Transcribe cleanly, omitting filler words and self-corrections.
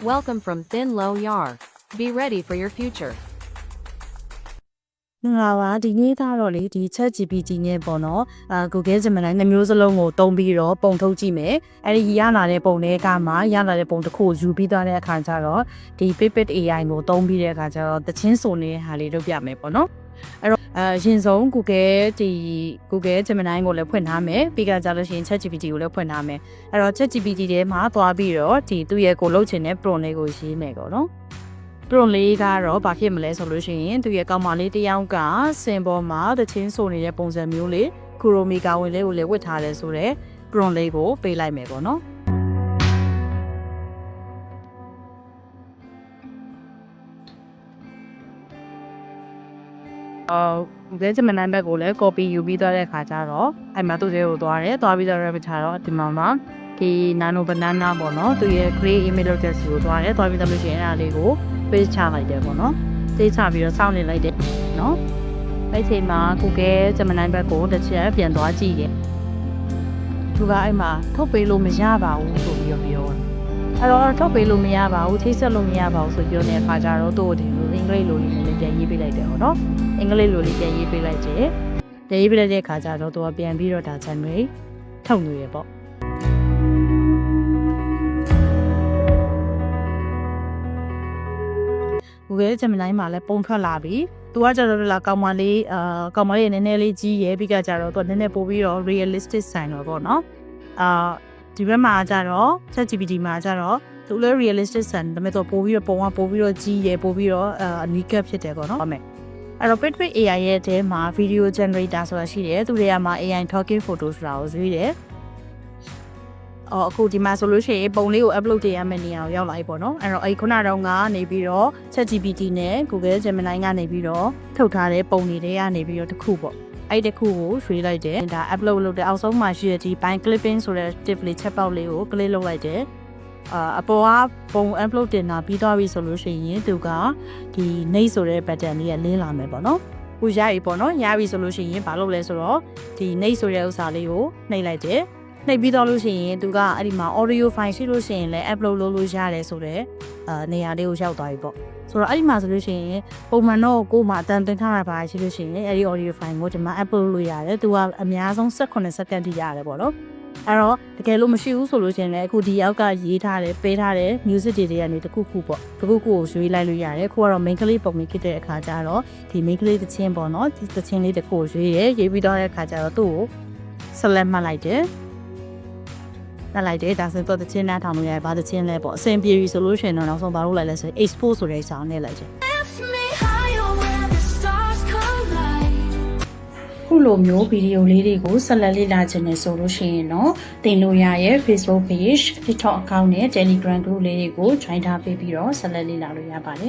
Welcome from Thin Low Yar. Be ready for your future. ငါပါဒီနေ့ကတော့လေဒီ ChatGPT နဲ့ပေါ့နော် Google Gemini နှစ်မျိုးစလုံးကိုသုံးပြီးတော့ပုံထုတ်ကြည့်မယ်အဲ့ဒီရလာတဲ့ပုံတွေကမှရလာတဲ့ပုံတစ်ခုယူပြီးသွားတဲ့အခါကျတော့ဒီ Pipit AI ကိုသုံးပြီးတဲ့အခါကျတော့တချင်းစုံနေတဲ့ဟာလေးလုပ်ပြမယ်ပေါ့နော်အဲ့တော့ရင်ဆုံး Google Gemini ကိုလည်းဖွင့်ထားမယ်ပြီးကြကြလို့ရှိရင် ChatGPT ကိုလည်းဖွင့်ထားမယ်အဲ့တော့ ChatGPT ထဲမှာသွားပြီးတော့ဒီသူ့ရဲ့ကိုလုပ်ချင်တဲ့ prompt လေးကိုရေးမယ်ပေါ့နော်prompt လေးကတော့ဘာဖြစ်မလဲဆိုလို့ရှိရင်သူရဲ့ကောင်မလေးတစ်ယောက်ကစင်ပေါ်မှာတချင်းဆိုနေတဲ့ပုံစံမျိုးလေးခူရိုမီကာဝင်လေးကိုလည်းဝတ်ထားတယ်ဆိုတော့ prompt လေးကိုပေးလိုက်မယ်ပေါ့နော်Google Gemini ဘက်ကိုလည်း copy ယူပြီးသွားတဲ့ခါကျတော့အဲ့မှာသူ့တွေကိုသွားပြီးတော့ rabbit ထားတော့ဒီမှာဒီ nano banana ပေါ့နော်သူရဲ့ create image လုပ်တဲ့စီကိုသွားပြီးတော့လို့ရှိရင်အဲ့ဒါလေးကိုပေးချလိုက်တယ်ပေါ့နော်ပေးချပြီးတော့စောင့်နေလိုက်တယ်နော်အဲ့ချိန်မှာ Google Gemini ဘက်ကိုတစ်ချက်ပြန်သွားကြည့်တယ်သူကအဲ့မှာထုတ်ပေးလို့မရပါဘူးဆိုပြီးတော့ပြောတယ်အဲ့တော့ထုတ်ပေးလို့မရပါဘူးထိဆက်လို့မရပါဘူးဆိုပြောနေတဲ့အခါကျတော့သူ့ကိုဒီလိုအင်္ဂလိပ်လိုလေးနဲ့ပြန်ရေးပေးလိုက်တယ်ပေါ့နော်အင်္ဂလိပ်လိုလေးပြန်ရေးပေးလိုက်တယ်ရေးပေးလိုက်တဲ့အခါကျတော့သူကပြန်ပြီးတော့ဒါ generate ထုတ်နေရပေါ့Google Gemini မှာလည်းပုံထွက်လာပြီ။သူကကြတော့လာကောင်မလေးနည်းနည်းလေးကြီးရဲပြီးကြတော့သူကနည်းနည်းပို့ပြီးတော့ realistic ဆိုင်တော့ပေါ့နော်။ဒီဘက်မှာကြတော့ ChatGPT မှာကြတော့သူလည်း realistic ဆိုင်ဒါပေမဲ့သူပို့ပြီးတော့ပုံကပို့ပြီးတော့ကြီးရဲပို့ပြီးတော့အနီးကပ်ဖြစ်တယ်ပေါ့နော်။ဟုတ်မယ်။အဲ့တော့ Pipit AI ရဲ့အဲမှာ video generator ဆိုတာရှိတယ်။သူတွေကမှာ AI talking photo ဆိုတာကိုရွေးတယ်။အခုဒီမှာဆိုလို့ရှိရင်ပုံလေးကို upload တင်ရမယ့်နေရာကိုရောက်လာပြီပေါ့နော်အဲ့တော့အဲ့ခုနကတော့ကနေပြီးတော့ ChatGPT နဲ့ Google Gemini ကနေပြီးတော့ထုတ်ထားတဲ့ပုံတွေထဲကနေပြီးတော့တစ်ခုပေါ့အဲ့တစ်ခုကိုရွှေ့လိုက်တယ်ဒါ upload လုပ်တဲ့အောက်ဆုံးမှာရှိတဲ့ဒီ bind clipping ဆိုတဲ့ tip လေးချက်ပေါက်လေးကို click လုပ်လိုက်တယ်အပေါ်ကပုံ upload တင်တာပြီးသွားပြီဆိုလို့ရှိရင်သူကဒီ next ဆိုတဲ့ button လေးကလင်းလာမယ်ပေါ့နော်ကိုရပြီပေါ့နော်ရပြီဆိုလို့ရှိရင်ဘာလုပ်လဲဆိုတော့ဒီ next ဆိုတဲ့ဥစ္စာလေးကိုနှိပ်လိုက်တယ်နှိပ်ပြီးတော့လို့ရှိရင်သူကအဲ့ဒီမှာ audio file ရှိလို့ရှိရင်လည်း upload လုပ်လို့ရတယ်ဆိုတော့နေရာလေးကိုရောက်သွားပြီပေါ့ဆိုတော့အဲ့ဒီမှာဆိုလို့ရှိရင်ပုံမှန်တော့ကိုယ်မှာအတန်တင်ထားတာပါရှိလို့ရှိရင်အဲ့ဒီ audio file ကိုဒီမှာ upload လုပ်ရတယ်သူကအများဆုံး18စက္ကန့်ထိရတယ်ပေါ့နော်အဲ့တော့တကယ်လို့မရှိဘူးဆိုလို့ရှိရင်လည်းအခုဒီအောက်ကရေးထားတယ်ပေးထားတယ် music တွေကနေတခုခုပေါ့တခုခုကိုရွေးလိုက်လို့ရတယ်ခုကတော့ main ကလေးပုံလေးဖြစ်တဲ့အခါကျတော့ဒီ main ကလေးသချင်းပေါ့နော်ဒီသချင်းလေးတခုကိုရွေးရေးပြီးတော့တဲ့အခါကျတော့သူ့ကို select မှတ်လိုက်တယ်တက်လိုက်တယ်ဒါဆိုတော့တချင်းနားထောင်လို့ရတယ်ဘာတချင်းလဲပေါ့အဆင်ပြေပြီဆိုလို့ရှိရင်တော့နောက်ဆုံးဘာလုပ်လိုက်လဲဆိုရင် export ဆိုတဲ့စာနဲ့လိုက်တယ်ခုလိုမျိုးဗီဒီယိုလေးတွေကိုဆက်လက်လေ့လာခြင်းနဲ့ဆိုလို့ရှိရင်တော့တင်လို့ရရဲ့ Facebook page TikTok account နဲ့ Telegram group လေးတွေကို join ထားပေးပြီးတော့ဆက်လက်လေ့လာလို့ရပါတယ်